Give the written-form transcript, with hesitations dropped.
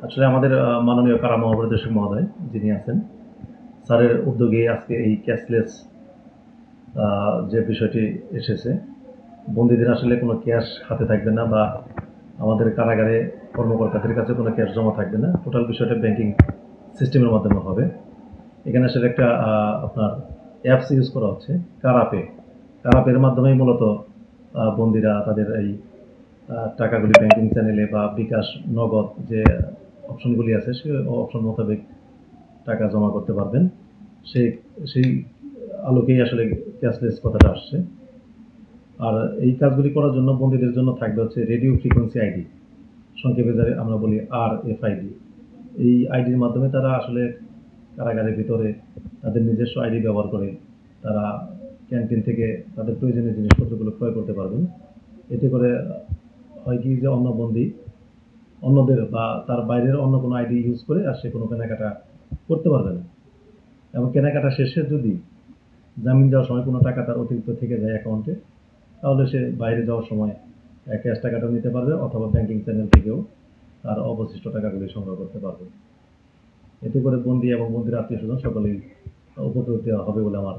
আসলে আমাদের মাননীয় কারা মহাপরিদর্শক মহোদয় যিনি আছেন, স্যারের উদ্যোগে আজকে এই ক্যাশলেস যে বিষয়টি এসেছে, বন্দীদের আসলে কোনো ক্যাশ হাতে থাকবে না বা আমাদের কারাগারে কর্মকর্তাদের কাছে কোনো ক্যাশ জমা থাকবে না। টোটাল বিষয়টা ব্যাংকিং সিস্টেমের মাধ্যমে হবে। এখানে আসলে একটা আপনার অ্যাপস ইউজ করা হচ্ছে, কারাপে। কারাপের মাধ্যমেই মূলত বন্দীরা তাদের এই টাকাগুলি ব্যাংকিং চ্যানেলে বা বিকাশ, নগদ যে অপশনগুলি আছে, সেই অপশন মোতাবেক টাকা জমা করতে পারবেন। সেই সেই আলোকেই আসলে ক্যাশলেস কথাটা আসছে। আর এই কাজগুলি করার জন্য বন্দীদের জন্য থাকবে হচ্ছে রেডিও ফ্রিকোয়েন্সি আইডি, সংক্ষেপে যারা আমরা বলি RFID। এই আইডির মাধ্যমে তারা আসলে কারাগারের ভিতরে তাদের নিজস্ব আইডি ব্যবহার করে তারা ক্যান্টিন থেকে তাদের প্রয়োজনীয় জিনিসপত্রগুলো ক্রয় করতে পারবেন। এতে করে হয় কি যে অন্য বন্দী অন্যদের বা তার বাইরের অন্য কোনো আইডি ইউজ করে আর সে কোনো কেনাকাটা করতে পারবে না। এবং কেনাকাটা শেষে যদি জামিন যাওয়ার সময় কোনো টাকা তার অতিরিক্ত থেকে যায় অ্যাকাউন্টে, তাহলে সে বাইরে যাওয়ার সময় ক্যাশ টাকাটাও নিতে পারবে অথবা ব্যাংকিং চ্যানেল থেকেও তার অবশিষ্ট টাকাগুলি সংগ্রহ করতে পারবে। এতে করে বন্দী এবং বন্দীর আত্মীয় স্বজন সকলেই উপকৃত হবে বলে আমার